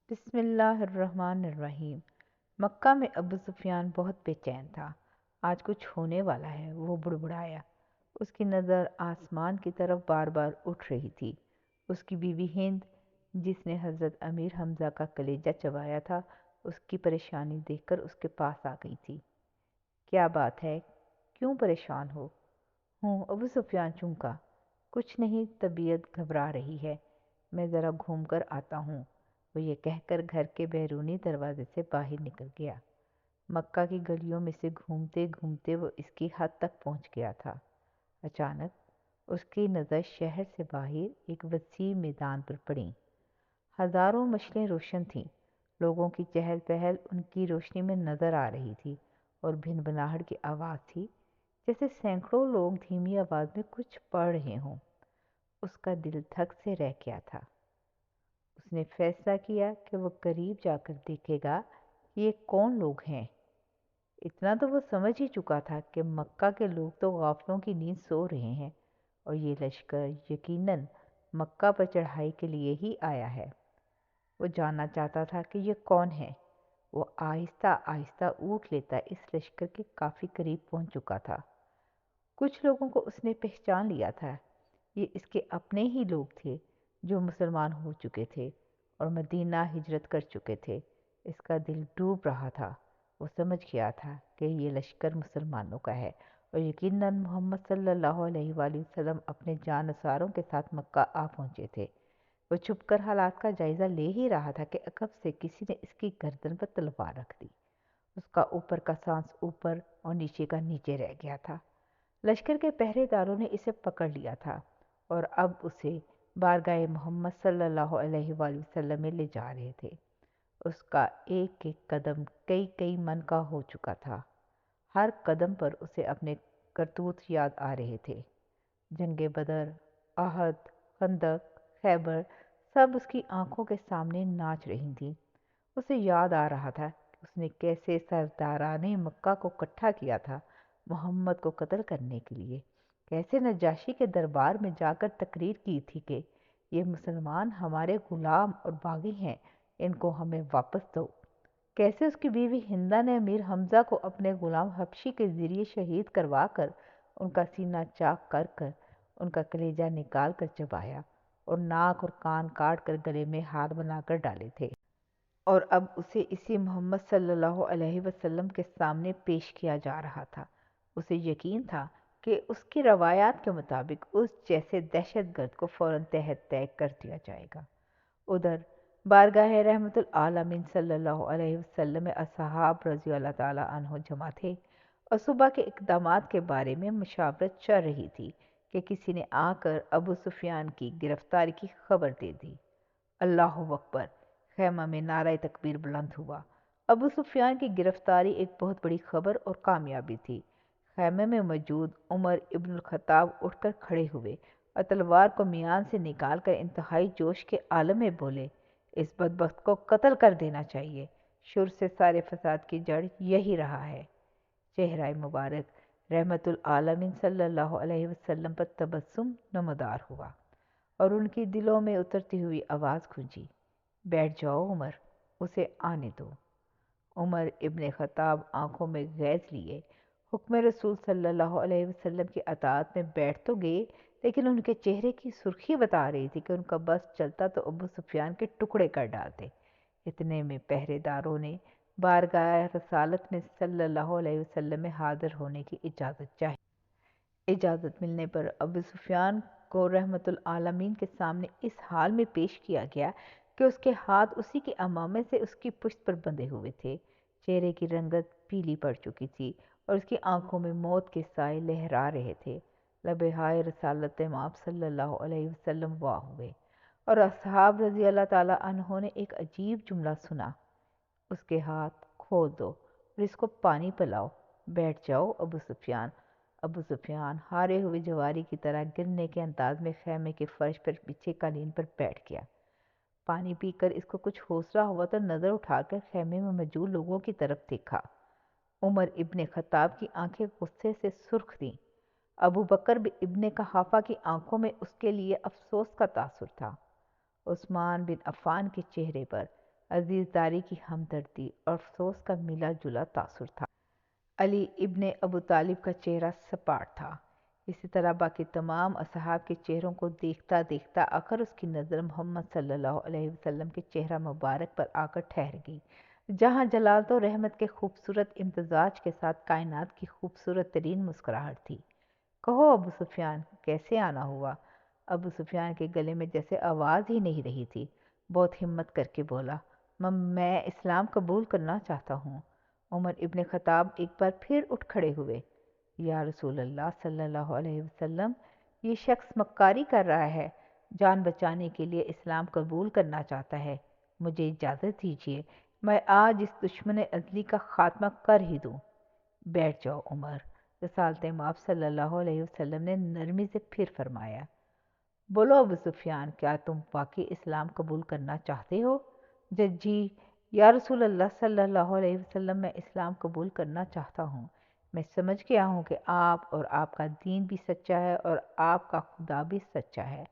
بسم اللہ الرحمن الرحیم۔ مکہ میں ابو سفیان بہت بے چین تھا۔ آج کچھ ہونے والا ہے، وہ بڑبڑایا۔ اس کی نظر آسمان کی طرف بار بار اٹھ رہی تھی۔ اس کی بیوی ہند، جس نے حضرت امیر حمزہ کا کلیجہ چبایا تھا، اس کی پریشانی دیکھ کر اس کے پاس آ گئی تھی۔ کیا بات ہے؟ کیوں پریشان ہو؟ ہوں، ابو سفیان چونکا۔ کچھ نہیں، طبیعت گھبرا رہی ہے، میں ذرا گھوم کر آتا ہوں۔ وہ یہ کہہ کر گھر کے بیرونی دروازے سے باہر نکل گیا۔ مکہ کی گلیوں میں سے گھومتے گھومتے وہ اس کی حد تک پہنچ گیا تھا۔ اچانک اس کی نظر شہر سے باہر ایک وسیع میدان پر پڑی۔ ہزاروں مشلیں روشن تھیں، لوگوں کی چہل پہل ان کی روشنی میں نظر آ رہی تھی، اور بھنبھناہٹ کی آواز تھی، جیسے سینکڑوں لوگ دھیمی آواز میں کچھ پڑھ رہے ہوں۔ اس کا دل دھک سے رہ گیا تھا۔ اس نے فیصلہ کیا کہ وہ قریب جا کر دیکھے گا کہ یہ کون لوگ ہیں۔ اتنا تو وہ سمجھ ہی چکا تھا کہ مکہ کے لوگ تو غافلوں کی نیند سو رہے ہیں، اور یہ لشکر یقیناً مکہ پر چڑھائی کے لیے ہی آیا ہے۔ وہ جاننا چاہتا تھا کہ یہ کون ہے۔ وہ آہستہ آہستہ اونٹ لیتا اس لشکر کے کافی قریب پہنچ چکا تھا۔ کچھ لوگوں کو اس نے پہچان لیا تھا۔ یہ اس کے اپنے ہی لوگ تھے جو مسلمان ہو چکے تھے اور مدینہ ہجرت کر چکے تھے۔ اس کا دل ڈوب رہا تھا۔ وہ سمجھ گیا تھا کہ یہ لشکر مسلمانوں کا ہے، اور یقیناً محمد صلی اللہ علیہ وآلہ وسلم اپنے جانثاروں کے ساتھ مکہ آ پہنچے تھے۔ وہ چھپ کر حالات کا جائزہ لے ہی رہا تھا کہ عقب سے کسی نے اس کی گردن پر تلوار رکھ دی۔ اس کا اوپر کا سانس اوپر اور نیچے کا نیچے رہ گیا تھا۔ لشکر کے پہرے داروں نے اسے پکڑ لیا تھا، اور اب اسے بارگاہ محمد صلی اللہ علیہ وآلہ وسلم میں لے جا رہے تھے۔ اس کا ایک ایک قدم کئی کئی من کا ہو چکا تھا۔ ہر قدم پر اسے اپنے کرتوت یاد آ رہے تھے۔ جنگ بدر، احد، خندق، خیبر، سب اس کی آنکھوں کے سامنے ناچ رہی تھیں۔ اسے یاد آ رہا تھا کہ اس نے کیسے سرداران مکہ کو اکٹھا کیا تھا محمد کو قتل کرنے کے لیے، کیسے نجاشی کے دربار میں جا کر تقریر کی تھی کہ یہ مسلمان ہمارے غلام اور باغی ہیں، ان کو ہمیں واپس دو۔ کیسے اس کی بیوی ہندہ نے امیر حمزہ کو اپنے غلام حبشی کے ذریعے شہید کروا کر ان کا سینہ چاک کر کر ان کا کلیجہ نکال کر چبایا، اور ناک اور کان کاٹ کر گلے میں ہاتھ بنا کر ڈالے تھے، اور اب اسے اسی محمد صلی اللہ علیہ وسلم کے سامنے پیش کیا جا رہا تھا۔ اسے یقین تھا کہ اس کی روایات کے مطابق اس جیسے دہشت گرد کو فوراً تحت طے کر دیا جائے گا۔ ادھر بارگاہ رحمت العالمین صلی اللہ علیہ وسلم میں اصحاب رضی اللہ تعالیٰ عنہ جمع تھے، اور صبح کے اقدامات کے بارے میں مشاورت چل رہی تھی کہ کسی نے آ کر ابو سفیان کی گرفتاری کی خبر دے دی۔ اللہ اکبر! خیمہ میں نعرہ تکبیر بلند ہوا۔ ابو سفیان کی گرفتاری ایک بہت بڑی خبر اور کامیابی تھی۔ خیمے میں موجود عمر ابن الخطاب اٹھ کر کھڑے ہوئے اور تلوار کو میان سے نکال کر انتہائی جوش کے عالم میں بولے، اس بدبخت کو قتل کر دینا چاہیے۔ شر سے سارے فساد کی جڑ یہی رہا ہے۔ چہرہ مبارک رحمت العالمین صلی اللہ علیہ وسلم پر تبسم نمودار ہوا، اور ان کی دلوں میں اترتی ہوئی آواز گونجی، بیٹھ جاؤ عمر، اسے آنے دو۔ عمر ابن خطاب آنکھوں میں گیس لیے حکم رسول صلی اللہ علیہ وسلم کی اطاعت میں بیٹھ تو گئے، لیکن ان کے چہرے کی سرخی بتا رہی تھی کہ ان کا بس چلتا تو ابو سفیان کے ٹکڑے کر ڈالتے۔ اتنے میں پہرے داروں نے بارگاہ رسالت میں صلی اللہ علیہ وسلم میں حاضر ہونے کی اجازت چاہی۔ اجازت ملنے پر ابو سفیان کو رحمت العالمین کے سامنے اس حال میں پیش کیا گیا کہ اس کے ہاتھ اسی کے عمامے سے اس کی پشت پر بندھے ہوئے تھے۔ چہرے کی رنگت پیلی پڑ چکی تھی، اور اس کی آنکھوں میں موت کے سائے لہرا رہے تھے۔ لبہائے رسالت مآب صلی اللہ علیہ وسلم واہ ہوئے، اور اصحاب رضی اللہ تعالیٰ عنہ نے ایک عجیب جملہ سنا، اس کے ہاتھ کھول دو اور اس کو پانی پلاؤ، بیٹھ جاؤ ابو سفیان۔ ابو سفیان ہارے ہوئے جواری کی طرح گرنے کے انداز میں خیمے کے فرش پر بچھے قالین پر بیٹھ گیا۔ پانی پی کر اس کو کچھ حوصلہ ہوا تو نظر اٹھا کر خیمے میں موجود لوگوں کی طرف دیکھا۔ عمر ابن خطاب کی آنکھیں غصے سے سرخ تھیں۔ ابو بکر ابن قحافہ کی آنکھوں میں اس کے لیے افسوس کا تاثر تھا۔ عثمان بن عفان کے چہرے پر عزیزداری کی ہمدردی اور افسوس کا ملا جلا تاثر تھا۔ علی ابن ابو طالب کا چہرہ سپاٹ تھا، اسی طرح باقی تمام اصحاب کے چہروں کو دیکھتا دیکھتا آخر اس کی نظر محمد صلی اللہ علیہ وسلم کے چہرہ مبارک پر آ کر ٹھہر گئی، جہاں جلالت و رحمت کے خوبصورت امتزاج کے ساتھ کائنات کی خوبصورت ترین مسکراہٹ تھی۔ کہو ابو سفیان، کیسے آنا ہوا؟ ابو سفیان کے گلے میں جیسے آواز ہی نہیں رہی تھی، بہت ہمت کر کے بولا، میں اسلام قبول کرنا چاہتا ہوں۔ عمر ابن خطاب ایک بار پھر اٹھ کھڑے ہوئے۔ یا رسول اللہ صلی اللہ علیہ وسلم، یہ شخص مکاری کر رہا ہے، جان بچانے کے لیے اسلام قبول کرنا چاہتا ہے، مجھے اجازت دیجیے، میں آج اس دشمن ازلی کا خاتمہ کر ہی دوں۔ بیٹھ جاؤ عمر، رسالت مآب صلی اللہ علیہ وسلم نے نرمی سے پھر فرمایا۔ بولو ابو سفیان، کیا تم واقعی اسلام قبول کرنا چاہتے ہو؟ جی یا رسول اللہ صلی اللہ علیہ وسلم، میں اسلام قبول کرنا چاہتا ہوں۔ میں سمجھ گیا ہوں کہ آپ اور آپ کا دین بھی سچا ہے اور آپ کا خدا بھی سچا ہے،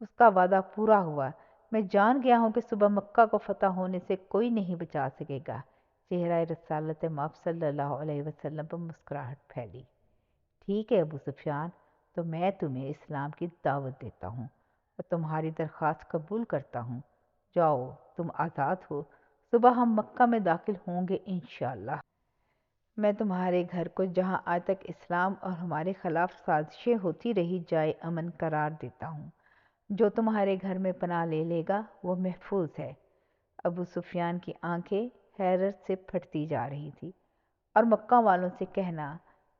اس کا وعدہ پورا ہوا۔ میں جان گیا ہوں کہ صبح مکہ کو فتح ہونے سے کوئی نہیں بچا سکے گا۔ چہرہ رسالت مآب صلی اللہ علیہ وسلم پر مسکراہٹ پھیلی۔ ٹھیک ہے ابو سفیان، تو میں تمہیں اسلام کی دعوت دیتا ہوں اور تمہاری درخواست قبول کرتا ہوں۔ جاؤ، تم آزاد ہو، صبح ہم مکہ میں داخل ہوں گے انشاءاللہ۔ میں تمہارے گھر کو جہاں آج تک اسلام اور ہمارے خلاف سازشیں ہوتی رہی جائے امن قرار دیتا ہوں۔ جو تمہارے گھر میں پناہ لے لے گا وہ محفوظ ہے۔ ابو سفیان کی آنکھیں حیرت سے پھٹتی جا رہی تھی۔ اور مکہ والوں سے کہنا،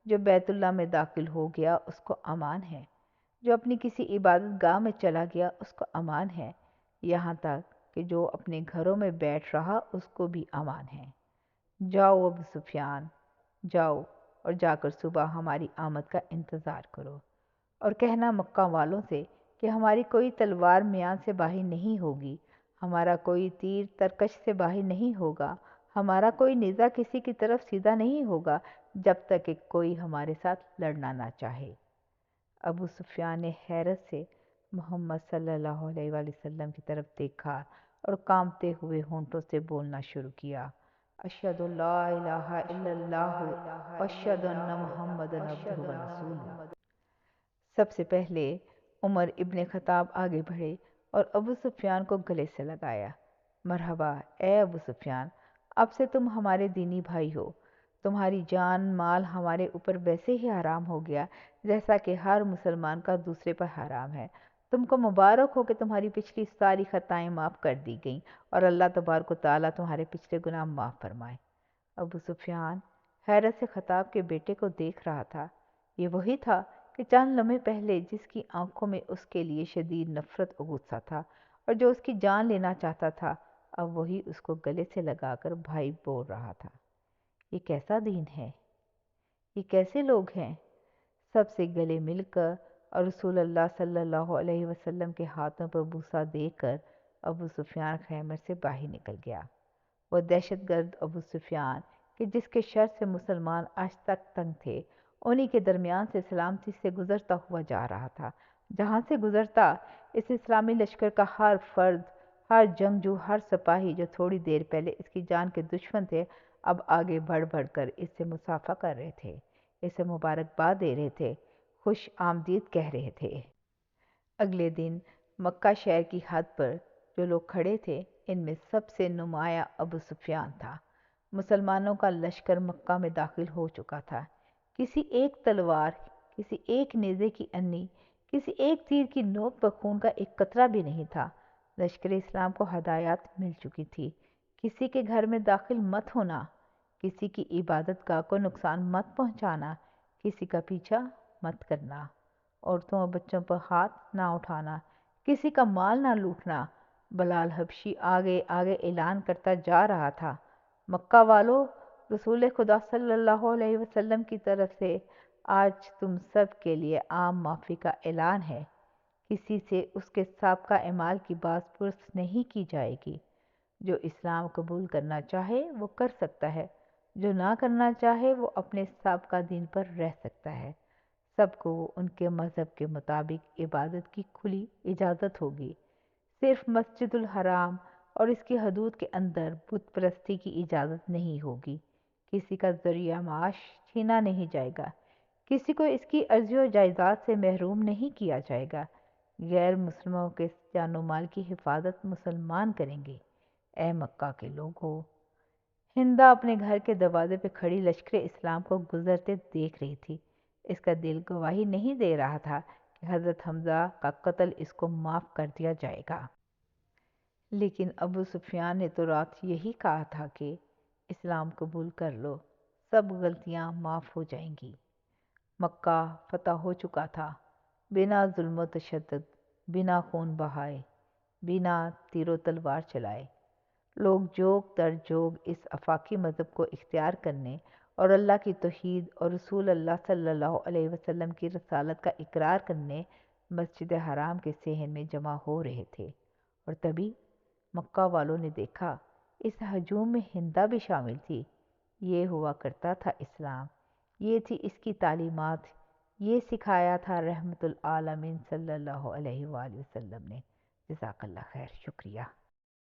جو بیت اللہ میں داخل ہو گیا اس کو امان ہے، جو اپنی کسی عبادت گاہ میں چلا گیا اس کو امان ہے، یہاں تک کہ جو اپنے گھروں میں بیٹھ رہا اس کو بھی امان ہے۔ جاؤ ابو سفیان، جاؤ اور جا کر صبح ہماری آمد کا انتظار کرو، اور کہنا مکہ والوں سے کہ ہماری کوئی تلوار میان سے باہر نہیں ہوگی، ہمارا کوئی تیر ترکش سے باہر نہیں ہوگا، ہمارا کوئی نیزہ کسی کی طرف سیدھا نہیں ہوگا جب تک کہ کوئی ہمارے ساتھ لڑنا نہ چاہے۔ ابو سفیان نے حیرت سے محمد صلی اللہ علیہ وآلہ وسلم کی طرف دیکھا اور کانپتے ہوئے ہونٹوں سے بولنا شروع کیا، اشہد ان لا الہ الا اللہ واشہد ان محمد عبدہ ورسولہ۔ سب سے پہلے عمر ابن خطاب آگے بڑھے اور ابو سفیان کو گلے سے لگایا۔ مرحبا اے ابو سفیان، اب سے تم ہمارے دینی بھائی ہو، تمہاری جان مال ہمارے اوپر ویسے ہی حرام ہو گیا جیسا کہ ہر مسلمان کا دوسرے پر حرام ہے۔ تم کو مبارک ہو کہ تمہاری پچھلی ساری خطائیں معاف کر دی گئیں اور اللہ تبارک و تعالیٰ تمہارے پچھلے گناہ معاف فرمائے۔ ابو سفیان حیرت سے خطاب کے بیٹے کو دیکھ رہا تھا۔ یہ وہی تھا کہ چند لمحے پہلے جس کی آنکھوں میں اس کے لیے شدید نفرت اور غصہ تھا اور جو اس کی جان لینا چاہتا تھا، اب وہی اس کو گلے سے لگا کر بھائی بول رہا تھا۔ یہ کیسا دین ہے؟ یہ کیسے لوگ ہیں؟ سب سے گلے مل کر اور رسول اللہ صلی اللہ علیہ وسلم کے ہاتھوں پر بوسہ دے کر ابو سفیان خیمے سے باہر نکل گیا۔ وہ دہشت گرد ابو سفیان کہ جس کے شر سے مسلمان آج تک تنگ تھے، انہی کے درمیان سے سلامتی سے گزرتا ہوا جا رہا تھا، جہاں سے گزرتا اس اسلامی لشکر کا ہر فرد، ہر جنگجو، ہر سپاہی جو تھوڑی دیر پہلے اس کی جان کے دشمن تھے، اب آگے بڑھ بڑھ کر اس سے مصافحہ کر رہے تھے، اسے مبارکباد دے رہے تھے، خوش آمدید کہہ رہے تھے۔ اگلے دن مکہ شہر کی حد پر جو لوگ کھڑے تھے، ان میں سب سے نمایاں ابو سفیان تھا۔ مسلمانوں کا لشکر مکہ میں داخل ہو چکا تھا۔ کسی ایک تلوار، کسی ایک نیزے کی انی، کسی ایک تیر کی نوک پر خون کا ایک قطرہ بھی نہیں تھا۔ لشکر اسلام کو ہدایات مل چکی تھی، کسی کے گھر میں داخل مت ہونا، کسی کی عبادت گاہ کو نقصان مت پہنچانا، کسی کا پیچھا مت کرنا، عورتوں اور بچوں پر ہاتھ نہ اٹھانا، کسی کا مال نہ لوٹنا۔ بلال حبشی آگے آگے اعلان کرتا جا رہا تھا، مکہ والو، رسول خدا صلی اللہ علیہ وسلم کی طرف سے آج تم سب کے لیے عام معافی کا اعلان ہے۔ کسی سے اس کے سابقہ اعمال کی باز پرس نہیں کی جائے گی۔ جو اسلام قبول کرنا چاہے وہ کر سکتا ہے، جو نہ کرنا چاہے وہ اپنے سابقہ دین پر رہ سکتا ہے۔ سب کو ان کے مذہب کے مطابق عبادت کی کھلی اجازت ہوگی۔ صرف مسجد الحرام اور اس کی حدود کے اندر بت پرستی کی اجازت نہیں ہوگی۔ کسی کا ذریعہ معاش چھینا نہیں جائے گا، کسی کو اس کی ارضی و جائیداد سے محروم نہیں کیا جائے گا۔ غیر مسلموں کے جان و مال کی حفاظت مسلمان کریں گے۔ اے مکہ کے لوگو! ہندا اپنے گھر کے دروازے پہ کھڑی لشکر اسلام کو گزرتے دیکھ رہی تھی۔ اس کا دل گواہی نہیں دے رہا تھا کہ حضرت حمزہ کا قتل اس کو معاف کر دیا جائے گا۔ لیکن ابو سفیان نے تو رات یہی کہا تھا کہ اسلام قبول کر لو، سب غلطیاں معاف ہو جائیں گی۔ مکہ فتح ہو چکا تھا، بنا ظلم و تشدد، بنا خون بہائے، بنا تیر و تلوار چلائے۔ لوگ جوگ در جوگ اس آفاقی مذہب کو اختیار کرنے اور اللہ کی توحید اور رسول اللہ صلی اللہ علیہ وسلم کی رسالت کا اقرار کرنے مسجد حرام کے صحن میں جمع ہو رہے تھے، اور تبھی مکہ والوں نے دیکھا اس ہجوم میں ہندا بھی شامل تھی۔ یہ ہوا کرتا تھا اسلام، یہ تھی اس کی تعلیمات، یہ سکھایا تھا رحمت العالمین صلی اللہ علیہ وآلہ وسلم نے۔ جزاک اللہ خیر، شکریہ۔